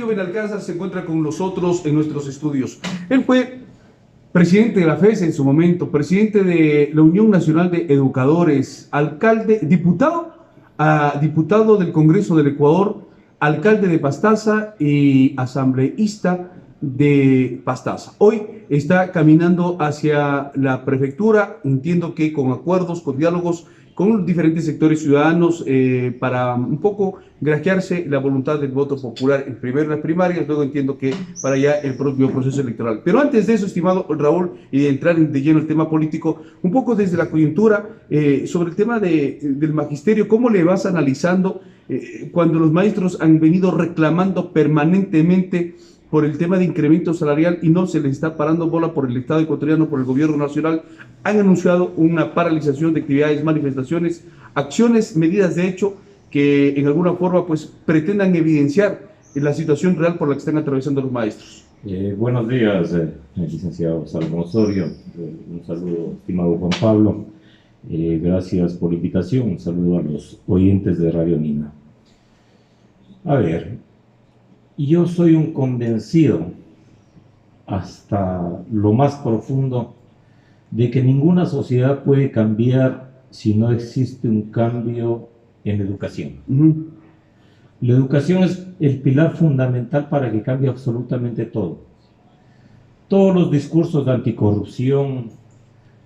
Benalcázar se encuentra con nosotros en nuestros estudios. Él fue presidente de la FES en su momento, presidente de la Unión Nacional de Educadores, alcalde, diputado del Congreso del Ecuador, alcalde de Pastaza y asambleísta de Pastaza. Hoy está caminando hacia la prefectura, entiendo que con acuerdos, con diálogos con diferentes sectores ciudadanos para un poco granjearse la voluntad del voto popular, en primero las primarias, luego entiendo que para ya el propio proceso electoral. Pero antes de eso, estimado Raúl, y de entrar de lleno en el tema político, un poco desde la coyuntura, sobre el tema del magisterio, ¿cómo le vas analizando cuando los maestros han venido reclamando permanentemente por el tema de incremento salarial y no se les está parando bola por el Estado ecuatoriano, por el gobierno nacional? Han anunciado una paralización de actividades, manifestaciones, acciones, medidas de hecho que en alguna forma pues pretendan evidenciar la situación real por la que están atravesando los maestros. Buenos días, licenciado Salomón Osorio. Un saludo, estimado Juan Pablo. Gracias por la invitación. Un saludo a los oyentes de Radio Nina. A ver, yo soy un convencido hasta lo más profundo de que ninguna sociedad puede cambiar si no existe un cambio en educación. La educación es el pilar fundamental para que cambie absolutamente todo. Todos los discursos de anticorrupción,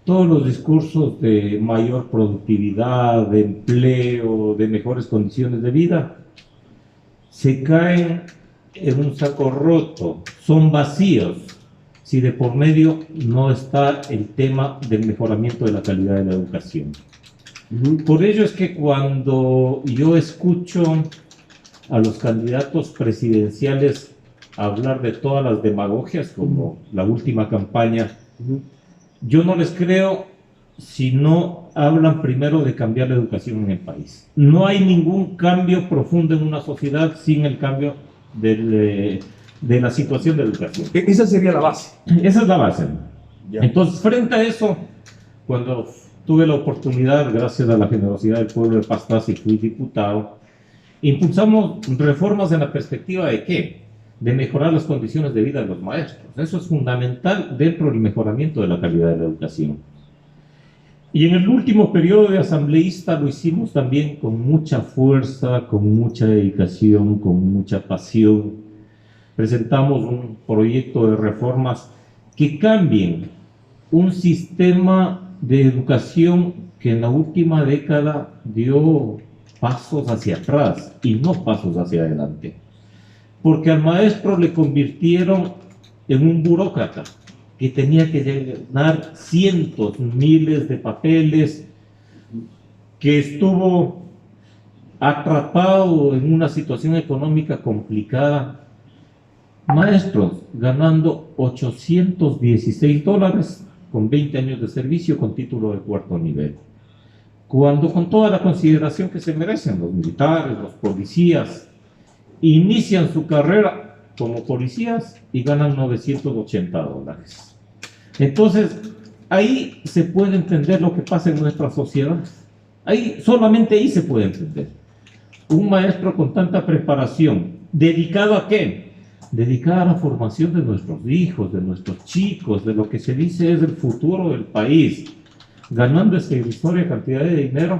todos los discursos de mayor productividad, de empleo, de mejores condiciones de vida, se caen en un saco roto, son vacíos si de por medio no está el tema del mejoramiento de la calidad de la educación. Por ello es que cuando yo escucho a los candidatos presidenciales hablar de todas las demagogias, como la última campaña, yo no les creo si no hablan primero de cambiar la educación en el país. No hay ningún cambio profundo en una sociedad sin el cambio de la situación de educación. Esa sería la base. Esa es la base. Ya. Entonces, frente a eso, cuando tuve la oportunidad, gracias a la generosidad del pueblo de Pastaza, y fui diputado, impulsamos reformas en la perspectiva de ¿qué? De mejorar las condiciones de vida de los maestros. Eso es fundamental dentro del mejoramiento de la calidad de la educación. Y en el último periodo de asambleísta lo hicimos también con mucha fuerza, con mucha dedicación, con mucha pasión. Presentamos un proyecto de reformas que cambien un sistema de educación que en la última década dio pasos hacia atrás y no pasos hacia adelante. Porque al maestro le convirtieron en un burócrata que tenía que llenar cientos, miles de papeles, que estuvo atrapado en una situación económica complicada. Maestros ganando $816 con 20 años de servicio con título de cuarto nivel. Cuando con toda la consideración que se merecen los militares, los policías, inician su carrera como policías y ganan $980. Entonces, ahí se puede entender lo que pasa en nuestra sociedad. Solamente ahí se puede entender. Un maestro con tanta preparación, ¿dedicado a qué? Dedicado a la formación de nuestros hijos, de nuestros chicos, de lo que se dice es el futuro del país, ganando esta irrisoria cantidad de dinero.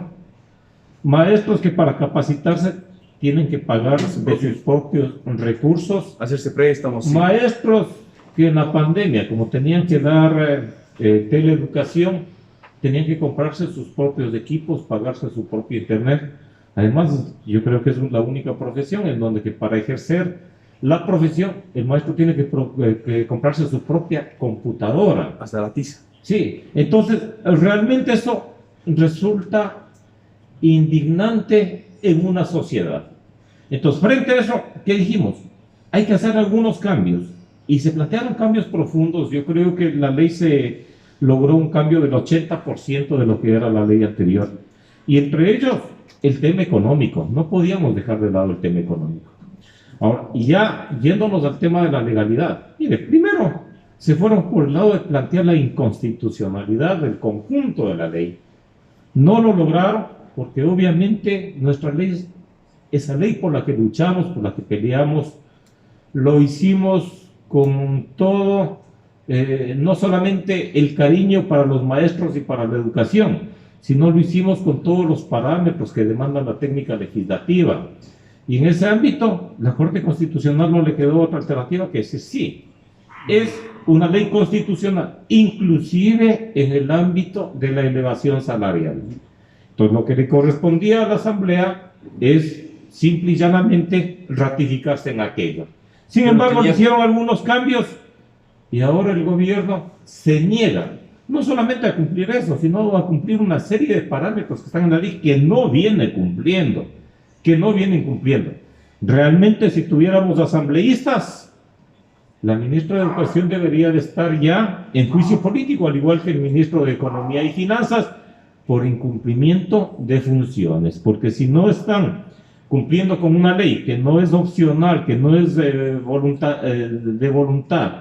Maestros que para capacitarse tienen que pagar de sus propios recursos. Hacerse préstamos. Sí. Maestros que en la pandemia, como tenían que dar teleeducación, tenían que comprarse sus propios equipos, pagarse su propio internet. Además, yo creo que es la única profesión en donde que para ejercer la profesión, el maestro tiene que comprarse su propia computadora. Hasta la tiza. Sí, entonces realmente eso resulta indignante en una sociedad. Entonces, frente a eso, ¿qué dijimos? Hay que hacer algunos cambios. Y se plantearon cambios profundos. Yo creo que la ley se logró un cambio del 80% de lo que era la ley anterior. Y entre ellos, el tema económico. No podíamos dejar de lado el tema económico. Ahora, y ya yéndonos al tema de la legalidad. Mire, primero se fueron por el lado de plantear la inconstitucionalidad del conjunto de la ley. No lo lograron porque obviamente nuestra ley, esa ley por la que luchamos, por la que peleamos, lo hicimos con todo, no solamente el cariño para los maestros y para la educación, sino lo hicimos con todos los parámetros que demanda la técnica legislativa. Y en ese ámbito, la Corte Constitucional no le quedó otra alternativa que decir sí, es una ley constitucional, inclusive en el ámbito de la elevación salarial. Entonces, lo que le correspondía a la Asamblea es simple y llanamente ratificarse en aquello. Sin embargo, le hicieron algunos cambios y ahora el gobierno se niega no solamente a cumplir eso, sino a cumplir una serie de parámetros que están en la ley que no viene cumpliendo, que no vienen cumpliendo. Realmente, si tuviéramos asambleístas, la ministra de Educación debería de estar ya en juicio político, al igual que el ministro de Economía y Finanzas, por incumplimiento de funciones, porque si no están cumpliendo con una ley que no es opcional, que no es de voluntad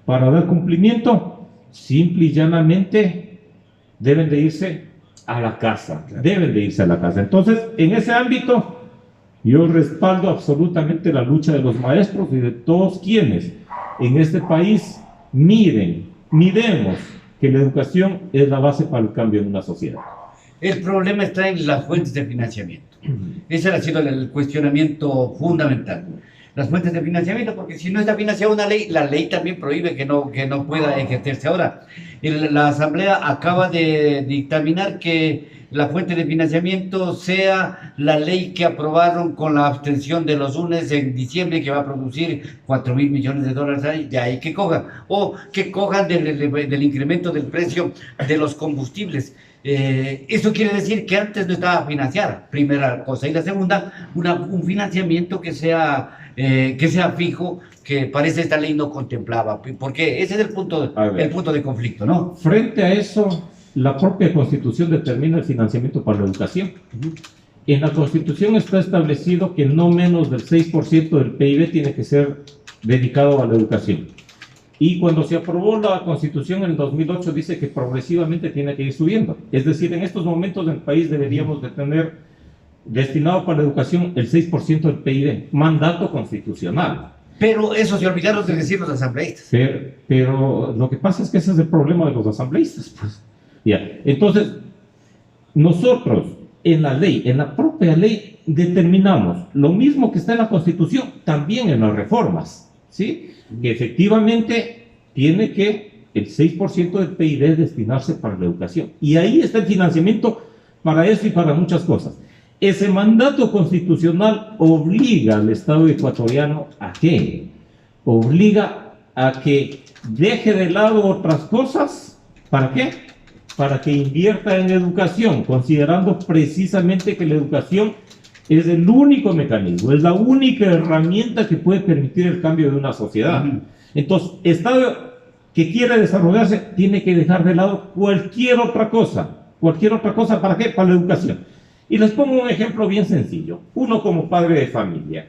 para dar cumplimiento, simple y llanamente deben de irse a la casa, deben de irse a la casa. Entonces, en ese ámbito, yo respaldo absolutamente la lucha de los maestros y de todos quienes en este país miremos que la educación es la base para el cambio en una sociedad. El problema está en las fuentes de financiamiento. Ese ha sido el cuestionamiento fundamental. Las fuentes de financiamiento, porque si no está financiada una ley, la ley también prohíbe que no pueda ejercerse. Ahora, la Asamblea acaba de dictaminar que la fuente de financiamiento sea la ley que aprobaron con la abstención de los UNES en diciembre, que va a producir 4.000 millones de dólares ahí, de ahí que cojan, o que cojan del incremento del precio de los combustibles. Eso quiere decir que antes no estaba financiada, primera cosa, y la segunda, un financiamiento que sea fijo, que parece esta ley no contemplaba, porque ese es el punto de conflicto, ¿no? Frente a eso, la propia Constitución determina el financiamiento para la educación. En la Constitución está establecido que no menos del 6% del PIB tiene que ser dedicado a la educación. Y cuando se aprobó la Constitución en el 2008 dice que progresivamente tiene que ir subiendo. Es decir, en estos momentos en el país deberíamos de tener destinado para la educación el 6% del PIB, mandato constitucional. Pero eso se olvidaron de decir los asambleístas. Pero lo que pasa es que ese es el problema de los asambleístas, pues. Ya. Entonces, nosotros en la ley, en la propia ley, determinamos lo mismo que está en la Constitución, también en las reformas, ¿sí? Que efectivamente tiene que el 6% del PIB destinarse para la educación. Y ahí está el financiamiento para eso y para muchas cosas. Ese mandato constitucional obliga al Estado ecuatoriano ¿a qué? Obliga a que deje de lado otras cosas. ¿Para qué? Para que invierta en educación, considerando precisamente que la educación es el único mecanismo, es la única herramienta que puede permitir el cambio de una sociedad. Entonces, Estado que quiere desarrollarse tiene que dejar de lado cualquier otra cosa. ¿Cualquier otra cosa para qué? Para la educación. Y les pongo un ejemplo bien sencillo. Uno como padre de familia.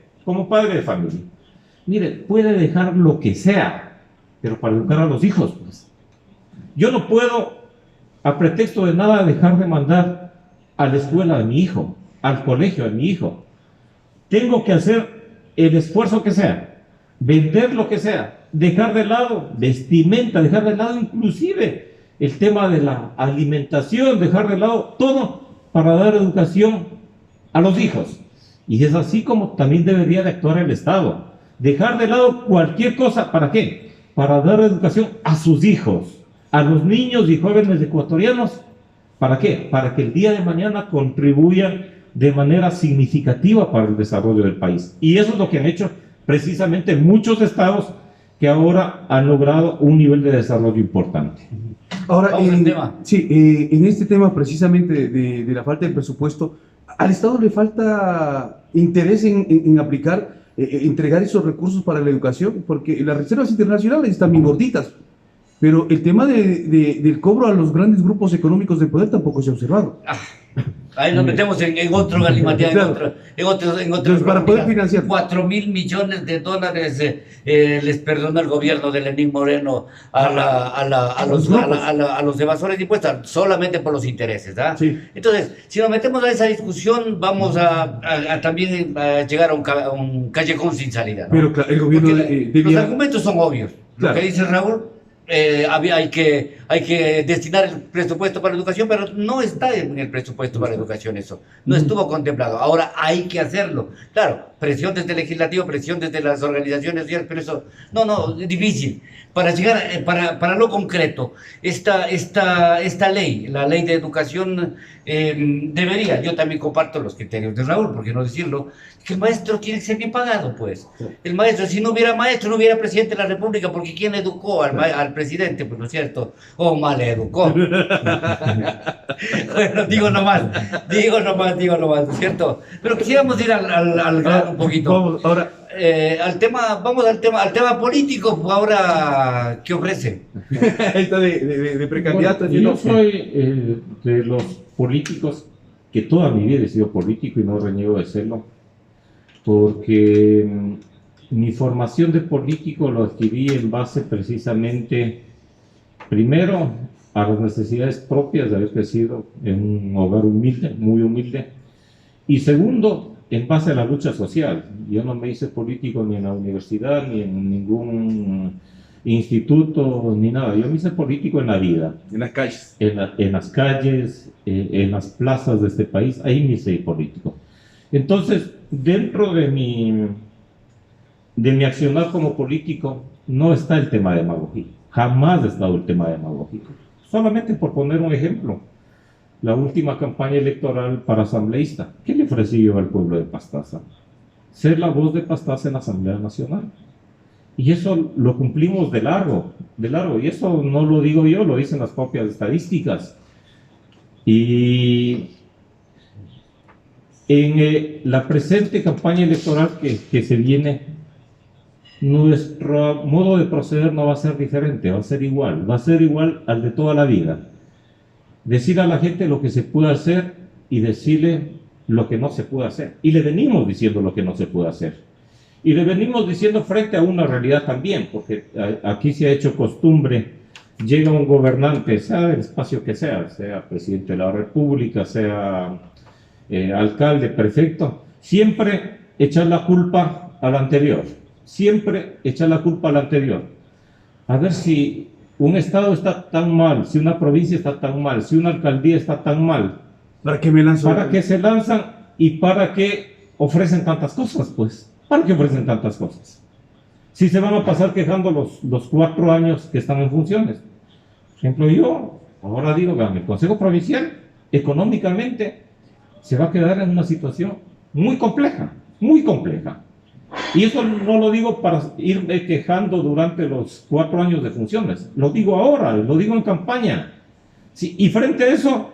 Mire, puede dejar lo que sea, pero para educar a los hijos, pues. Yo no puedo, a pretexto de nada, dejar de mandar a la escuela de mi hijo, al colegio de mi hijo. Tengo que hacer el esfuerzo que sea, vender lo que sea, dejar de lado vestimenta, dejar de lado inclusive el tema de la alimentación, dejar de lado todo para dar educación a los hijos. Y es así como también debería de actuar el Estado. Dejar de lado cualquier cosa, ¿para qué? Para dar educación a sus hijos, a los niños y jóvenes ecuatorianos. ¿Para qué? Para que el día de mañana contribuyan de manera significativa para el desarrollo del país. Y eso es lo que han hecho precisamente muchos estados que ahora han logrado un nivel de desarrollo importante. Ahora, en este tema precisamente de la falta de presupuesto, ¿al Estado le falta interés en aplicar, entregar esos recursos para la educación? Porque las reservas internacionales están bien gorditas. Pero el tema del cobro a los grandes grupos económicos de poder tampoco se ha observado. Ahí nos metemos en otro galimatías, Claro. en otro Entonces, para poder financiar. 4.000 millones de dólares les perdonó el gobierno de Lenín Moreno a los evasores de impuestos, solamente por los intereses. ¿Ah? Sí. Entonces, si nos metemos a esa discusión, vamos a también llegar a un callejón sin salida. ¿no? Pero claro, el gobierno Porque los debía... argumentos son obvios. Claro. Lo que dice Raúl, hay que destinar el presupuesto para la educación, pero no está en el presupuesto para la educación eso. No estuvo contemplado. Ahora hay que hacerlo. Claro, presión desde el legislativo, presión desde las organizaciones sociales, pero eso, no, es difícil. Para llegar, para lo concreto, esta ley, la ley de educación, debería, yo también comparto los criterios de Raúl, por qué no decirlo, que el maestro tiene que ser bien pagado, pues. El maestro, si no hubiera maestro, no hubiera presidente de la República, porque ¿quién educó al presidente? Pues, ¿no es cierto? O mal educó. Bueno, digo nomás, ¿no es cierto? Pero quisiéramos ir al grano un poquito. Vamos, ahora... Vamos al tema político, ahora, ¿qué ofrece? Esta de precandidato. Bueno, yo soy de los políticos que toda mi vida he sido político y no reniego de serlo, porque mi formación de político lo adquirí en base precisamente, primero, a las necesidades propias de haber crecido en un hogar humilde, muy humilde, y segundo, en base a la lucha social. Yo no me hice político ni en la universidad, ni en ningún instituto, ni nada. Yo me hice político en la vida. En las calles. En las calles, en las plazas de este país, ahí me hice político. Entonces, dentro de mi accionar como político, no está el tema demagógico. Jamás ha estado el tema demagógico. Solamente por poner un ejemplo. La última campaña electoral para asambleísta, ¿qué le ofrecí yo al pueblo de Pastaza? Ser la voz de Pastaza en la Asamblea Nacional. Y eso lo cumplimos de largo. Y eso no lo digo yo, lo dicen las propias estadísticas. Y en la presente campaña electoral que se viene, nuestro modo de proceder no va a ser diferente, va a ser igual al de toda la vida. Decir a la gente lo que se puede hacer y decirle lo que no se puede hacer. Y le venimos diciendo lo que no se puede hacer. Y le venimos diciendo frente a una realidad también, porque aquí se ha hecho costumbre, llega un gobernante, sea del espacio que sea presidente de la República, sea alcalde, prefecto, siempre echar la culpa al anterior. A ver si un estado está tan mal, si una provincia está tan mal, si una alcaldía está tan mal. ¿Para qué me lanzo? ¿Para qué se lanzan y para qué ofrecen tantas cosas, pues? ¿Para qué ofrecen tantas cosas? Si se van a pasar quejando los 4 años que están en funciones. Por ejemplo, yo ahora digo, vean, el Consejo Provincial económicamente se va a quedar en una situación muy compleja. Y eso no lo digo para irme quejando durante los 4 años de funciones, lo digo ahora, lo digo en campaña. Sí, y frente a eso,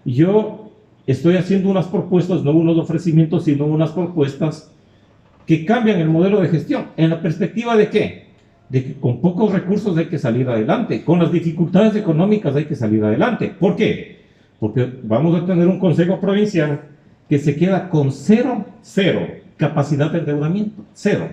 yo estoy haciendo unas propuestas, no unos ofrecimientos, sino unas propuestas que cambian el modelo de gestión. ¿En la perspectiva de qué? De que con pocos recursos hay que salir adelante, con las dificultades económicas hay que salir adelante. ¿Por qué? Porque vamos a tener un Consejo Provincial que se queda con cero capacidad de endeudamiento, 0.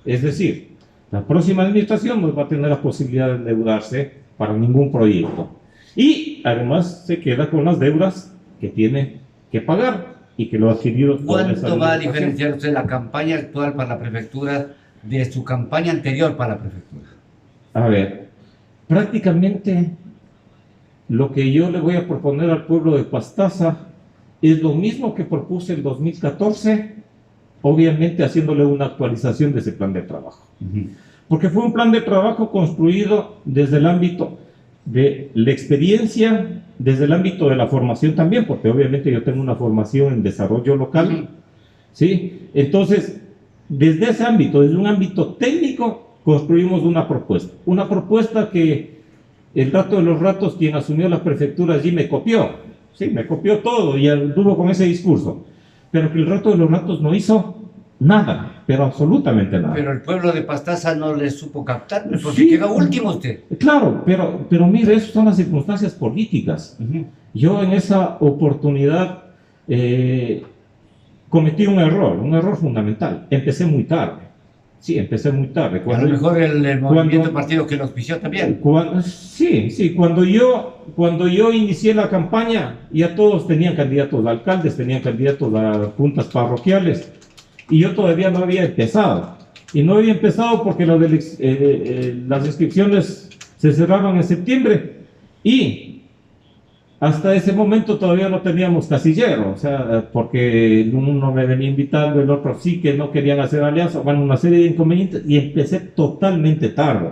Es decir, la próxima administración no va a tener la posibilidad de endeudarse para ningún proyecto. Y además se queda con las deudas que tiene que pagar y que lo ha adquirido. ¿Cuánto va a diferenciar usted la campaña actual para la prefectura de su campaña anterior para la prefectura? A ver, prácticamente lo que yo le voy a proponer al pueblo de Pastaza es lo mismo que propuse en 2014, obviamente haciéndole una actualización de ese plan de trabajo. Porque fue un plan de trabajo construido desde el ámbito de la experiencia, desde el ámbito de la formación también, porque obviamente yo tengo una formación en desarrollo local, ¿sí? Entonces, desde ese ámbito, desde un ámbito técnico, construimos una propuesta que el rato de los ratos quien asumió la prefectura allí me copió, ¿sí? Me copió todo y anduvo con ese discurso. Pero que el rato de los ratos no hizo Nada, pero absolutamente nada. Pero el pueblo de Pastaza no le supo captar, porque Sí. quedó último usted. Claro, pero mire, esas son las circunstancias políticas. Yo en esa oportunidad cometí un error fundamental. Empecé muy tarde. Sí, empecé muy tarde. A lo mejor el movimiento cuando- partido que lo auspició también. Sí, cuando yo inicié la campaña, ya todos tenían candidatos a alcaldes, tenían candidatos a juntas parroquiales, y yo todavía no había empezado. Y no había empezado porque las inscripciones se cerraban en septiembre, y hasta ese momento todavía no teníamos casillero, o sea, porque uno me venía invitando, el otro sí, que no querían hacer alianza, bueno, una serie de inconvenientes, y empecé totalmente tarde.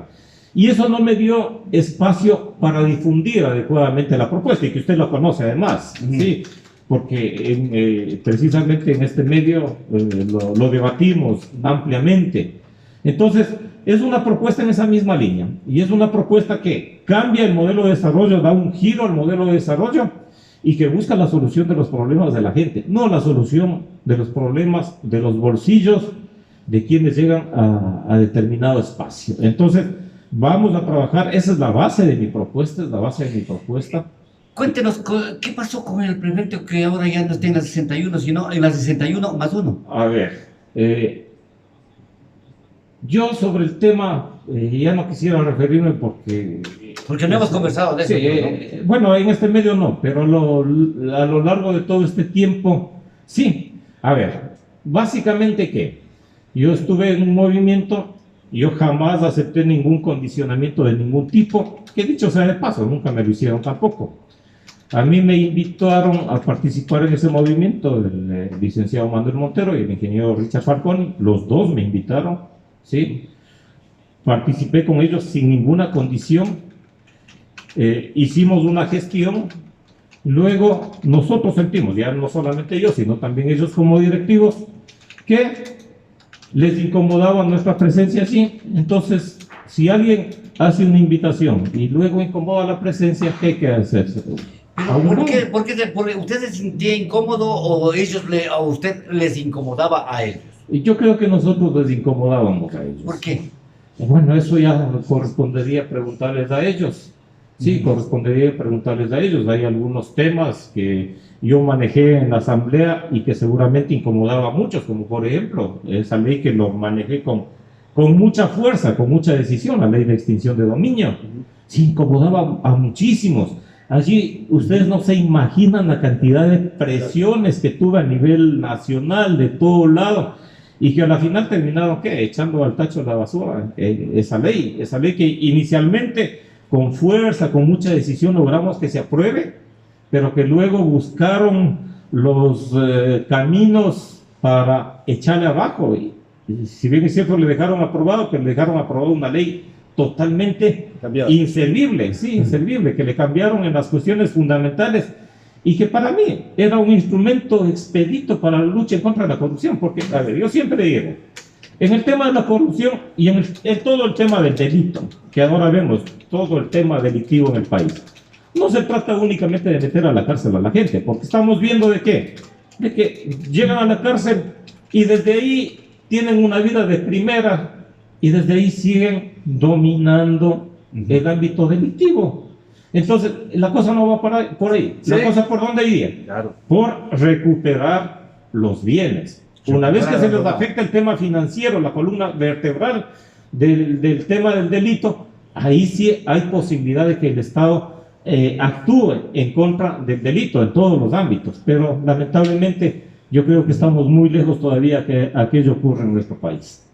Y eso no me dio espacio para difundir adecuadamente la propuesta, y que usted lo conoce además, ¿sí? Porque precisamente en este medio lo debatimos ampliamente. Entonces, es una propuesta en esa misma línea, y es una propuesta que cambia el modelo de desarrollo, da un giro al modelo de desarrollo, y que busca la solución de los problemas de la gente, no la solución de los problemas de los bolsillos de quienes llegan a determinado espacio. Entonces, vamos a trabajar, esa es la base de mi propuesta, es la base de mi propuesta. Cuéntenos, ¿qué pasó con el prefecto que ahora ya no está en la 61, sino en la 61 más 1? A ver, yo sobre el tema ya no quisiera referirme porque... Porque no hemos conversado de eso. Sí, ¿no? bueno, en este medio no, pero a lo largo de todo este tiempo, sí. A ver, básicamente ¿qué? Yo estuve en un movimiento, yo jamás acepté ningún condicionamiento de ningún tipo, que dicho sea de paso, nunca me lo hicieron tampoco. A mí me invitaron a participar en ese movimiento el licenciado Manuel Montero y el ingeniero Richard Falconi, los dos me invitaron, ¿sí? Participé con ellos sin ninguna condición, hicimos una gestión, luego nosotros sentimos, ya no solamente yo, sino también ellos como directivos, que les incomodaba nuestra presencia allí. Entonces, si alguien hace una invitación y luego incomoda la presencia, ¿qué hay que hacer? Pero ¿por qué usted se sentía incómodo o a usted les incomodaba a ellos? Y yo creo que nosotros les incomodábamos a ellos. ¿Por qué? Bueno, eso ya correspondería preguntarles a ellos. Sí, correspondería preguntarles a ellos. Hay algunos temas que yo manejé en la asamblea y que seguramente incomodaba a muchos, como por ejemplo esa ley que lo manejé con mucha fuerza, con mucha decisión, la ley de extinción de dominio. Sí, incomodaba a muchísimos. Allí ustedes no se imaginan la cantidad de presiones que tuve a nivel nacional, de todo lado, y que a la final terminaron ¿qué? Echando al tacho de la basura esa ley que inicialmente con fuerza, con mucha decisión logramos que se apruebe, pero que luego buscaron los caminos para echarle abajo, y si bien es cierto le dejaron aprobado, pero le dejaron aprobado una ley totalmente inservible, sí, inservible, que le cambiaron en las cuestiones fundamentales y que para mí era un instrumento expedito para la lucha en contra de la corrupción, porque, a ver, yo siempre digo, en el tema de la corrupción y en todo el tema del delito, que ahora vemos, todo el tema delictivo en el país, no se trata únicamente de meter a la cárcel a la gente, porque estamos viendo de qué, de que llegan a la cárcel y desde ahí tienen una vida de primera, y desde ahí siguen dominando el ámbito delictivo. Entonces, la cosa no va por ahí. Sí. La cosa, ¿por dónde iría? Claro. Por recuperar los bienes. Una vez que se les afecta el tema financiero, la columna vertebral del tema del delito, ahí sí hay posibilidad de que el Estado actúe en contra del delito en todos los ámbitos. Pero, lamentablemente, yo creo que estamos muy lejos todavía que aquello ocurra en nuestro país.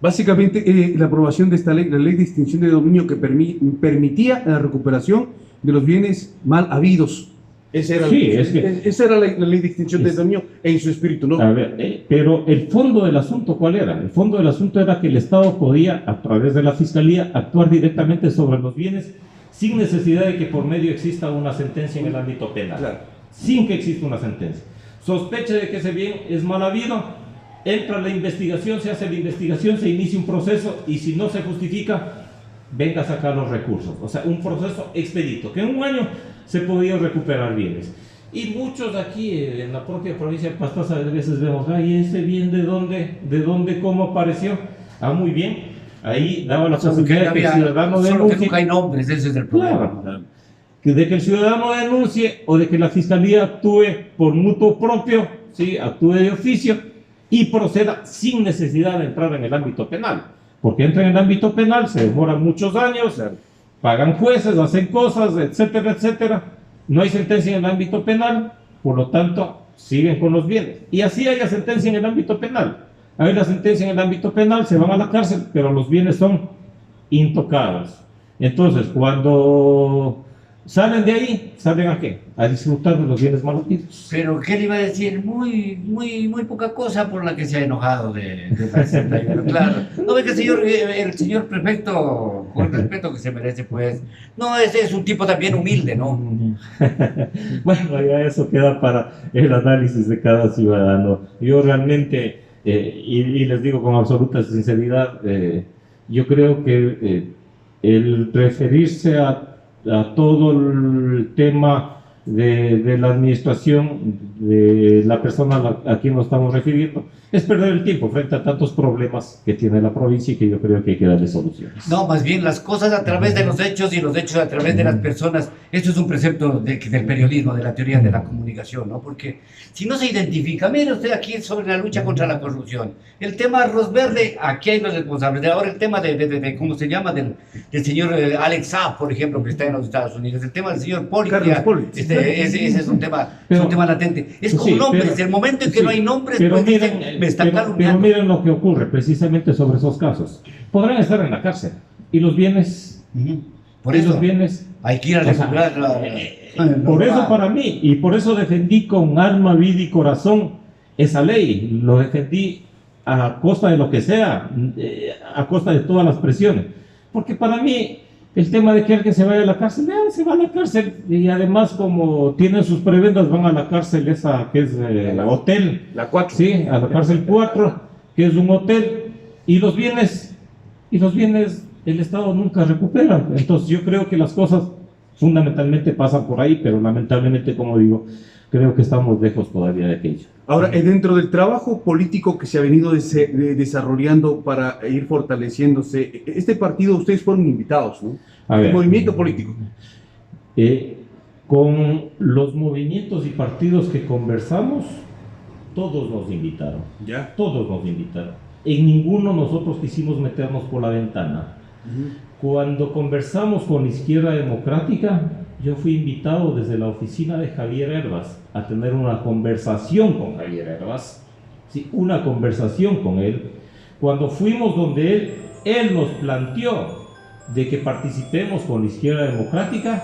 Básicamente, la aprobación de esta ley, la ley de extinción de dominio que permitía la recuperación de los bienes mal habidos. Esa era, esa era la ley de extinción de dominio en su espíritu, ¿no? A ver, pero el fondo del asunto, ¿cuál era? El fondo del asunto era que el Estado podía, a través de la Fiscalía, actuar directamente sobre los bienes sin necesidad de que por medio exista una sentencia en el ámbito penal. Claro. Sin que exista una sentencia. Sospecha de que ese bien es mal habido, entra la investigación, se hace la investigación, se inicia un proceso y si no se justifica, venga a sacar los recursos. O sea, un proceso expedito, que en un año se podía recuperar bienes. Y muchos aquí en la propia provincia de Pastaza a veces vemos, ¿y ese bien de dónde, cómo apareció? Muy bien. Ahí daba la posibilidad de que el ciudadano denuncie. Solo que nunca hay nombres, ese es el problema. Claro, de que el ciudadano denuncie o de que la fiscalía actúe por mutuo propio, ¿sí? Actúe de oficio y proceda sin necesidad de entrar en el ámbito penal. Porque entra en el ámbito penal, se demoran muchos años, pagan jueces, hacen cosas, etcétera, etcétera. No hay sentencia en el ámbito penal, por lo tanto, siguen con los bienes. Y así haya sentencia en el ámbito penal. Hay la sentencia en el ámbito penal, se van a la cárcel, pero los bienes son intocados. Entonces, cuando salen de ahí, ¿salen a qué? A disfrutar de los bienes mal habidos. Pero, ¿qué le iba a decir? Muy poca cosa por la que se ha enojado de la 61, claro. No ve que el señor prefecto, con el respeto que se merece, pues, no, es un tipo también humilde, ¿no? Bueno, ya eso queda para el análisis de cada ciudadano. Yo realmente, y les digo con absoluta sinceridad, yo creo que el referirse a todo el tema de la administración de la persona a quien nos estamos refiriendo es perder el tiempo frente a tantos problemas que tiene la provincia y que yo creo que hay que darle soluciones. No, más bien las cosas a través de los hechos y los hechos a través de las personas. Esto es un precepto del periodismo, de la teoría de la comunicación, ¿no? Porque si no se identifica, mire usted aquí sobre la lucha contra la corrupción, el tema arroz verde, aquí hay los responsables. Ahora el tema ¿cómo se llama? Del señor Alex Saab, por ejemplo, que está en los Estados Unidos. El tema del señor Poli, ese es un tema latente. Es con nombres, el momento en que no hay nombres, pero pues miren, dicen, me están pero calumniando. miren lo que ocurre precisamente sobre esos casos. Podrán estar en la cárcel y los bienes, Por eso los bienes, hay que ir a recuperar por eso para mí, y por eso defendí con alma, vida y corazón esa ley. Lo defendí a costa de lo que sea, a costa de todas las presiones. Porque para mí, el tema de que alguien se vaya a la cárcel, se va a la cárcel. Y además, como tienen sus prebendas, van a la cárcel esa que es hotel. La 4. Sí, a la cárcel 4, que es un hotel. Y los bienes, el Estado nunca recupera. Entonces yo creo que las cosas fundamentalmente pasan por ahí, pero lamentablemente, como digo, creo que estamos lejos todavía de aquello. Ahora, dentro del trabajo político que se ha venido desarrollando para ir fortaleciéndose, este partido, ustedes fueron invitados, ¿no? A ver, el movimiento político. Con los movimientos y partidos que conversamos, todos nos invitaron. ¿Ya? Todos nos invitaron. En ninguno nosotros quisimos meternos por la ventana. Cuando conversamos con Izquierda Democrática, yo fui invitado desde la oficina de Javier Hervas a tener una conversación con Javier Hervas, ¿sí? Una conversación con él. Cuando fuimos donde él nos planteó de que participemos con la Izquierda Democrática,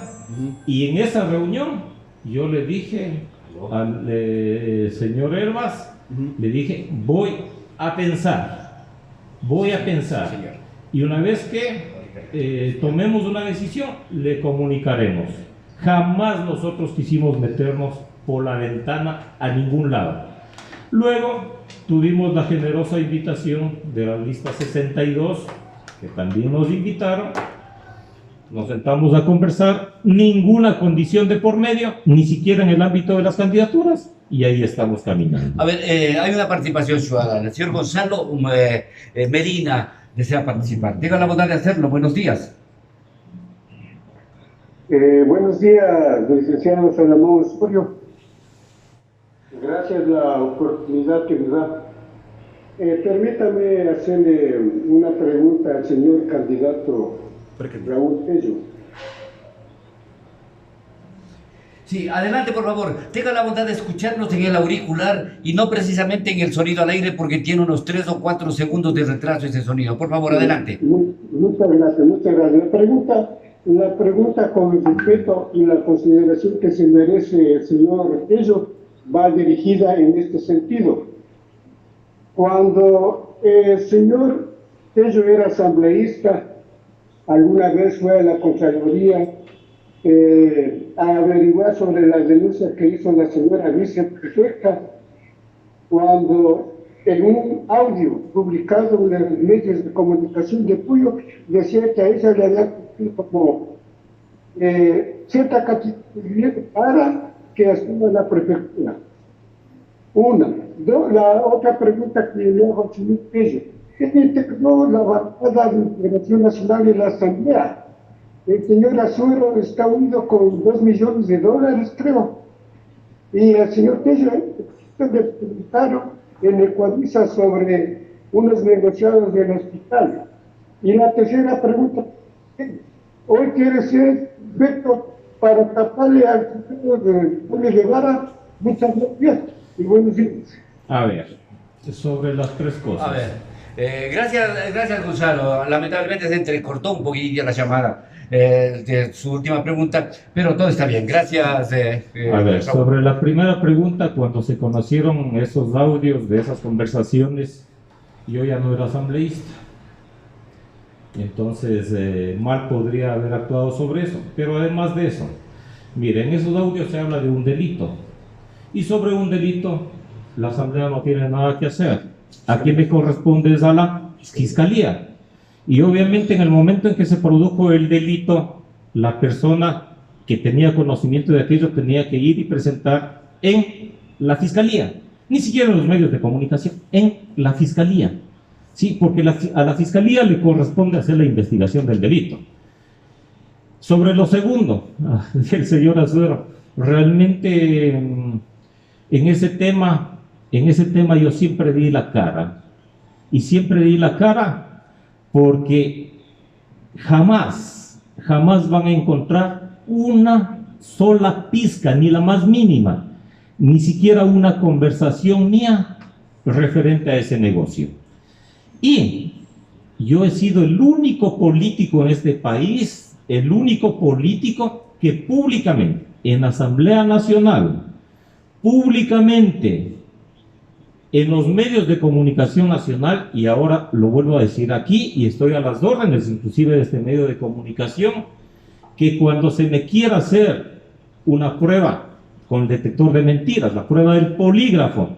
y en esa reunión yo le dije al señor Hervas, le dije, voy a pensar, y una vez que tomemos una decisión, le comunicaremos. Jamás nosotros quisimos meternos por la ventana a ningún lado. Luego tuvimos la generosa invitación de la lista 62, que también nos invitaron. Nos sentamos a conversar, ninguna condición de por medio, ni siquiera en el ámbito de las candidaturas, y ahí estamos caminando. A ver, hay una participación ciudadana. El señor Gonzalo Medina desea participar. Tenga la bondad de hacerlo. Buenos días. Buenos días, licenciado Salomón Osorio. Gracias por la oportunidad que me da. Permítame hacerle una pregunta al señor candidato Raúl Tello. Sí, adelante, por favor. Tenga la bondad de escucharnos en el auricular y no precisamente en el sonido al aire, porque tiene unos 3 o 4 segundos de retraso ese sonido. Por favor, adelante. Muchas gracias, muchas gracias. La pregunta con el respeto y la consideración que se merece el señor Tello va dirigida en este sentido. Cuando el señor Tello era asambleísta, alguna vez fue a la Contraloría a averiguar sobre las denuncias que hizo la señora viceprefecta, cuando en un audio publicado en los medios de comunicación de Puyo decía que a ella le había cumplido como cierta cantidad de dinero para que asume la prefectura. Una. La otra pregunta que le hago al señor Tello. ¿Quién integró la bancada de Integración Nacional en la Asamblea? El señor Azuero está unido con $2 millones, creo. Y el señor Tello le preguntaron en Ecuavisa sobre unos negociados del hospital. Y la tercera pregunta, hoy quiere ser veto para taparle al señor de Julio Guevara. Muchas gracias y buenos días. A ver, sobre las tres cosas. A ver, gracias Gonzalo. Lamentablemente se entrecortó un poquillo la llamada de su última pregunta, pero todo está bien. Gracias. A ver, sobre la primera pregunta, cuando se conocieron esos audios de esas conversaciones, yo ya no era asambleísta. Entonces, mal podría haber actuado sobre eso. Pero además de eso, miren, en esos audios se habla de un delito. Y sobre un delito, la Asamblea no tiene nada que hacer. ¿A quién le corresponde? Es a la Fiscalía. Y obviamente en el momento en que se produjo el delito, la persona que tenía conocimiento de aquello tenía que ir y presentar en la Fiscalía. Ni siquiera en los medios de comunicación, en la Fiscalía. Sí, porque a la Fiscalía le corresponde hacer la investigación del delito. Sobre lo segundo, el señor Azuero, realmente en ese tema yo siempre di la cara. Y siempre di la cara porque jamás van a encontrar una sola pizca, ni la más mínima, ni siquiera una conversación mía referente a ese negocio. Y yo he sido el único político en este país, el único político que públicamente, en Asamblea Nacional, públicamente, en los medios de comunicación nacional, y ahora lo vuelvo a decir aquí, y estoy a las órdenes inclusive de este medio de comunicación, que cuando se me quiera hacer una prueba con el detector de mentiras, la prueba del polígrafo,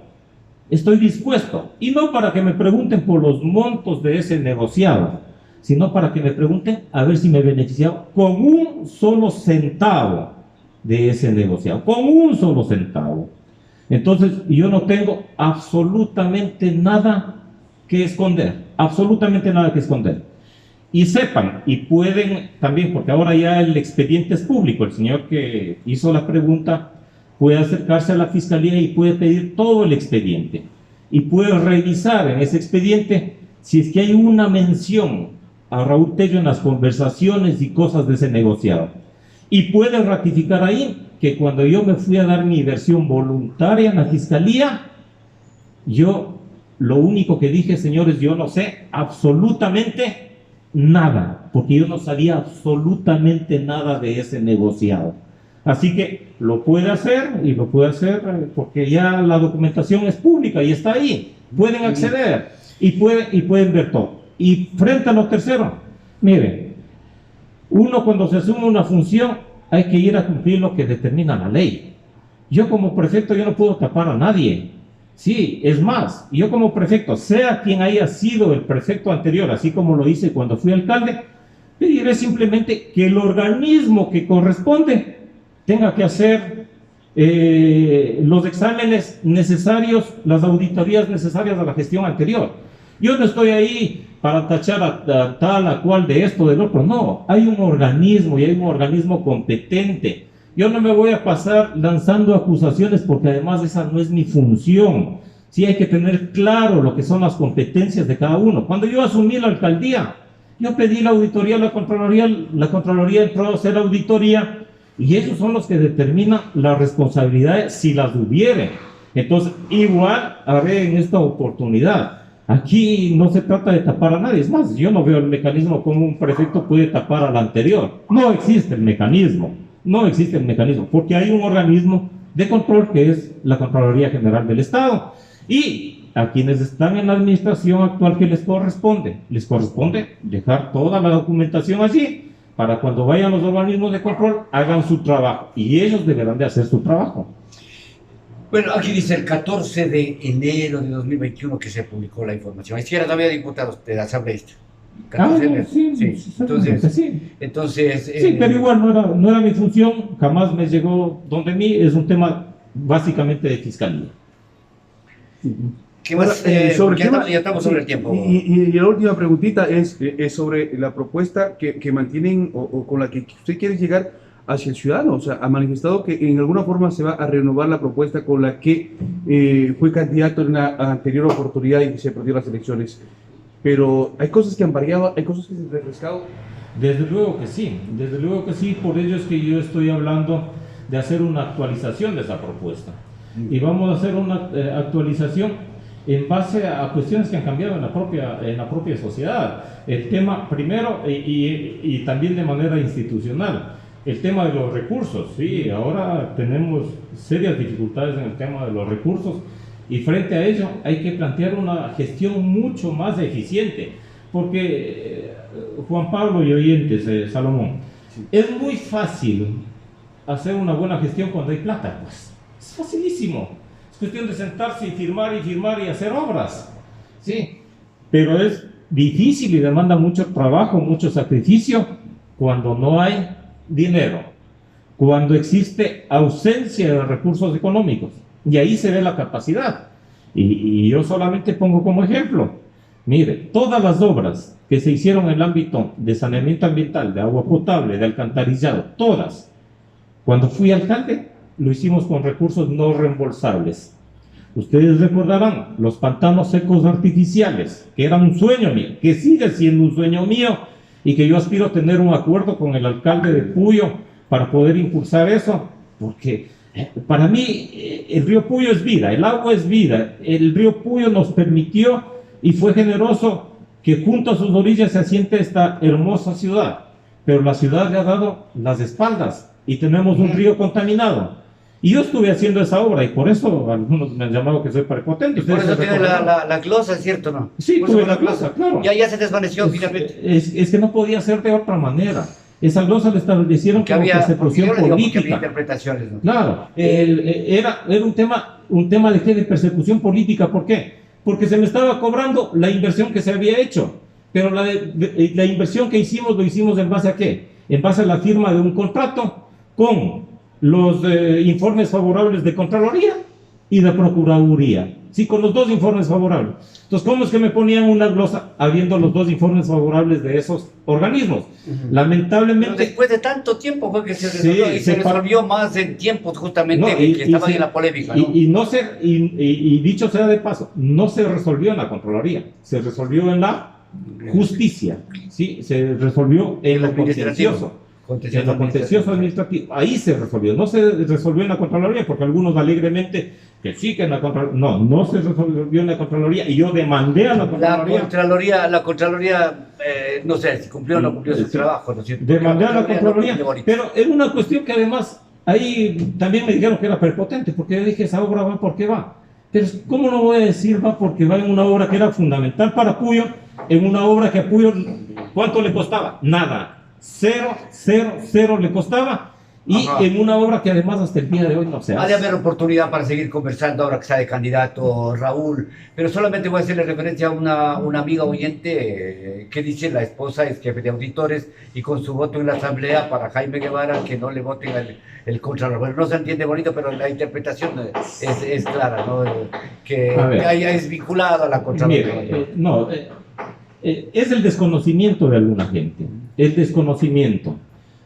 estoy dispuesto, y no para que me pregunten por los montos de ese negociado, sino para que me pregunten a ver si me he beneficiado con un solo centavo de ese negociado, con un solo centavo. Entonces yo no tengo absolutamente nada que esconder, absolutamente nada que esconder. Y sepan, y pueden también, porque ahora ya el expediente es público, el señor que hizo la pregunta puede acercarse a la Fiscalía y puede pedir todo el expediente. Y puede revisar en ese expediente si es que hay una mención a Raúl Tello en las conversaciones y cosas de ese negociado. Y puede ratificar ahí que cuando yo me fui a dar mi versión voluntaria en la Fiscalía, yo lo único que dije, señores, yo no sé absolutamente nada, porque yo no sabía absolutamente nada de ese negociado. Así que lo puede hacer, y lo puede hacer porque ya la documentación es pública y está ahí. Pueden acceder y pueden ver todo. Y frente a lo tercero, miren, uno cuando se asume una función hay que ir a cumplir lo que determina la ley. Yo como prefecto yo no puedo tapar a nadie. Sí, es más, yo como prefecto, sea quien haya sido el prefecto anterior, así como lo hice cuando fui alcalde, pediré simplemente que el organismo que corresponde tenga que hacer los exámenes necesarios, las auditorías necesarias a la gestión anterior. Yo no estoy ahí para tachar a tal, a cual de esto, del otro, no. Hay un organismo y hay un organismo competente. Yo no me voy a pasar lanzando acusaciones porque además esa no es mi función. Sí hay que tener claro lo que son las competencias de cada uno. Cuando yo asumí la alcaldía, yo pedí la auditoría a la Contraloría entró a hacer auditoría y esos son los que determinan las responsabilidades si las hubiere. Entonces, igual haré en esta oportunidad. Aquí no se trata de tapar a nadie. Es más, yo no veo el mecanismo como un prefecto puede tapar al anterior. No existe el mecanismo. No existe el mecanismo, porque hay un organismo de control que es la Contraloría General del Estado. Y a quienes están en la administración actual, ¿qué les corresponde? Les corresponde dejar toda la documentación allí, para cuando vayan los organismos de control, hagan su trabajo. Y ellos deberán de hacer su trabajo. Bueno, aquí dice el 14 de enero de 2021 que se publicó la información. Es que era todavía diputado de la asambleísta. 14 no, meses. sí, Sí. seguramente, sí. Entonces, Sí, pero igual no era mi función, jamás me llegó donde mí, es un tema básicamente de fiscalía. ¿qué más? Sobre el tema, Ya estamos sobre el sí, tiempo. y la última preguntita es sobre la propuesta que mantienen o con la que usted quiere llegar hacia el ciudadano. O sea, ha manifestado que en alguna forma se va a renovar la propuesta con la que fue candidato en una anterior oportunidad y se perdió las elecciones. Pero hay cosas que han variado, hay cosas que se han refrescado. Desde luego que sí, por ello es que yo estoy hablando de hacer una actualización de esa propuesta. Y vamos a hacer una actualización en base a cuestiones que han cambiado en la propia sociedad. El tema, primero, y también de manera institucional, el tema de los recursos. Sí, ahora tenemos serias dificultades en el tema de los recursos y frente a ello hay que plantear una gestión mucho más eficiente. Porque, Juan Pablo y oyentes, Salomón, es muy fácil hacer una buena gestión cuando hay plata, pues. Es facilísimo. Es cuestión de sentarse y firmar y hacer obras. Sí. Pero es difícil y demanda mucho trabajo, mucho sacrificio cuando no hay dinero, cuando existe ausencia de recursos económicos. Y ahí se ve la capacidad. Y yo solamente pongo como ejemplo. Mire, todas las obras que se hicieron en el ámbito de saneamiento ambiental, de agua potable, de alcantarillado, todas, cuando fui alcalde, lo hicimos con recursos no reembolsables. Ustedes recordarán los pantanos secos artificiales, que eran un sueño mío, que sigue siendo un sueño mío, y que yo aspiro a tener un acuerdo con el alcalde de Puyo para poder impulsar eso, porque para mí el río Puyo es vida, el agua es vida. El río Puyo nos permitió y fue generoso que junto a sus orillas se asiente esta hermosa ciudad, pero la ciudad le ha dado las espaldas y tenemos un río contaminado. Y yo estuve haciendo esa obra y por eso algunos me han llamado que soy prepotente. Por eso tiene la glosa, ¿cierto? ¿No? Sí, Por tuve eso la glosa, claro. Ya se desvaneció finalmente. Es que no podía ser de otra manera. Esa glosa le establecieron Que como había, persecución yo le digo porque había política. interpretaciones, ¿no? Claro, era un tema de qué, de persecución política. ¿Por qué? Porque se me estaba cobrando la inversión que se había hecho. Pero la inversión que hicimos, lo hicimos en base a qué? En base a la firma de un contrato con los informes favorables de Contraloría y de Procuraduría. Sí, con los dos informes favorables. Entonces, ¿cómo es que me ponían una glosa habiendo los dos informes favorables de esos organismos? Lamentablemente... Pero después de tanto tiempo fue que se resolvió, Sí, y se resolvió más en tiempos justamente No, que estaba en la polémica, ¿no? Y dicho sea de paso, no se resolvió en la Contraloría, se resolvió en la justicia, ¿sí? Se resolvió en lo contencioso. En lo contencioso administrativo, ahí se resolvió, no se resolvió en la Contraloría, porque algunos alegremente que sí que en la Contraloría, no se resolvió en la Contraloría, y yo demandé a la Contraloría. La Contraloría, no sé si cumplió o no cumplió su trabajo, ¿no es cierto? Demandé a la Contraloría, no cumple pero es una cuestión que además, ahí también me dijeron que era prepotente, porque yo dije, esa obra va porque va. Pero ¿cómo no voy a decir va porque va en una obra que era fundamental para Puyo, en una obra que a Puyo, ¿cuánto le costaba? Nada. Cero le costaba, y Ajá. en una obra que además hasta el día de hoy no se Ha hace. de haber oportunidad para seguir conversando ahora que está de candidato Raúl, pero solamente voy a hacerle referencia a una amiga oyente que dice la esposa es jefe de auditores y con su voto en la asamblea para Jaime Guevara que no le voten el contralor. Bueno, no se entiende bonito, pero la interpretación es clara, ¿no? Que haya es vinculado a la contraloría. Es el desconocimiento de alguna gente, el desconocimiento.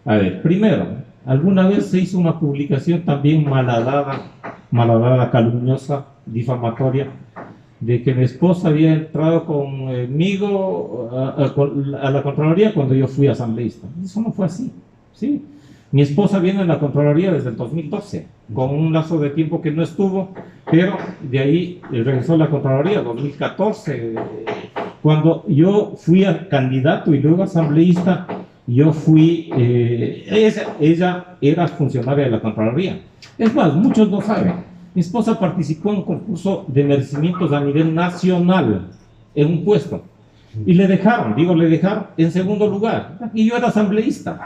A ver, primero, alguna vez se hizo una publicación también malhadada, calumniosa, difamatoria, de que mi esposa había entrado conmigo a la Contraloría cuando yo fui asambleísta. Eso no fue así, ¿sí? Mi esposa viene en la Contraloría desde el 2012, con un lazo de tiempo que no estuvo, pero de ahí regresó a la Contraloría, 2014. Cuando yo fui candidato y luego asambleísta, yo fui, ella era funcionaria de la Contraloría. Es más, muchos no saben, mi esposa participó en un concurso de merecimientos a nivel nacional, en un puesto, y le dejaron en segundo lugar, y yo era asambleísta.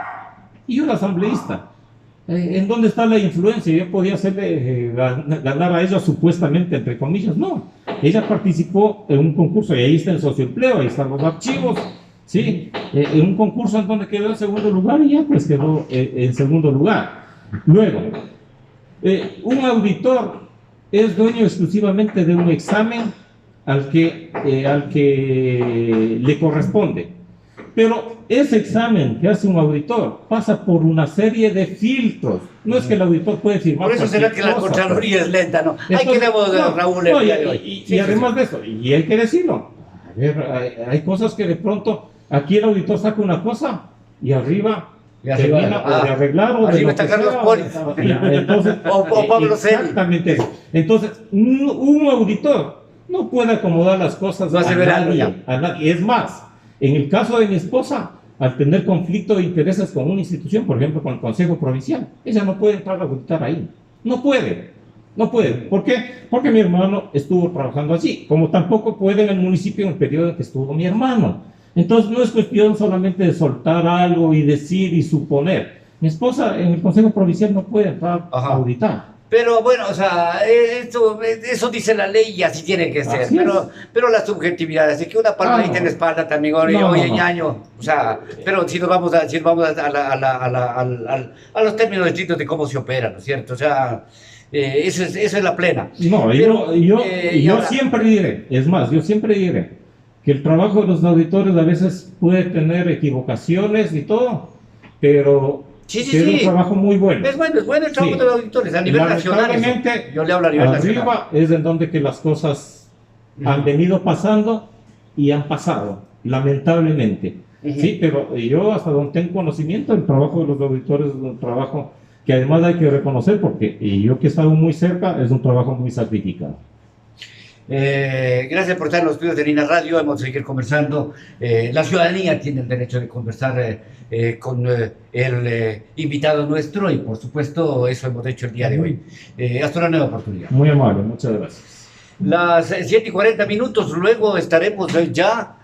¿En dónde está la influencia? Yo podía hacerle ganar a ella supuestamente, entre comillas. No, ella participó en un concurso y ahí está el socioempleo, ahí están los archivos, ¿sí? En un concurso en donde quedó en segundo lugar y ya pues quedó en segundo lugar. Luego, un auditor es dueño exclusivamente de un examen al que le corresponde. Pero ese examen que hace un auditor pasa por una serie de filtros. No es que el auditor puede firmar. Por eso será que la Contraloría es lenta, ¿no? Ahí quedamos, Raúl, el día de hoy. Y además de eso, y hay que decirlo, a ver, hay cosas que de pronto, aquí el auditor saca una cosa y arriba termina o de arreglar o de arriba lo que está Carlos sea, Polis. entonces, o Pablo Celi. exactamente. Entonces, un auditor no puede acomodar las cosas No hace verano ya. a nadie. Es más, en el caso de mi esposa, al tener conflicto de intereses con una institución, por ejemplo con el Consejo Provincial, ella no puede entrar a auditar ahí. No puede. No puede. ¿Por qué? Porque mi hermano estuvo trabajando allí, como tampoco puede en el municipio en el periodo en que estuvo mi hermano. Entonces no es cuestión solamente de soltar algo y decir y suponer. Mi esposa en el Consejo Provincial no puede entrar a auditar. Pero bueno, o sea, eso dice la ley y así tiene que ser. Pero la subjetividad, así que una palmadita en la espalda también, oye, ñaño. O sea, pero si nos vamos a los términos estrictos de cómo se opera, ¿no es cierto? O sea, eso es la plena. No, pero, yo ahora, siempre diré, es más, yo siempre diré que el trabajo de los auditores a veces puede tener equivocaciones y todo, pero es un trabajo muy bueno. Es bueno el trabajo de los auditores a nivel nacional. Yo le hablo a nivel nacional. Arriba es en donde que las cosas han venido pasando y han pasado, lamentablemente. Sí, pero yo hasta donde tengo conocimiento, el trabajo de los auditores es un trabajo que además hay que reconocer, porque yo que he estado muy cerca, es un trabajo muy sacrificado. Gracias por estar en los estudios de Lina Radio. Vamos a seguir conversando. La ciudadanía tiene el derecho de conversar con el invitado nuestro y por supuesto eso hemos hecho el día de hoy. Hasta una nueva oportunidad. Muy amable, muchas gracias. Las 7:40, luego estaremos ya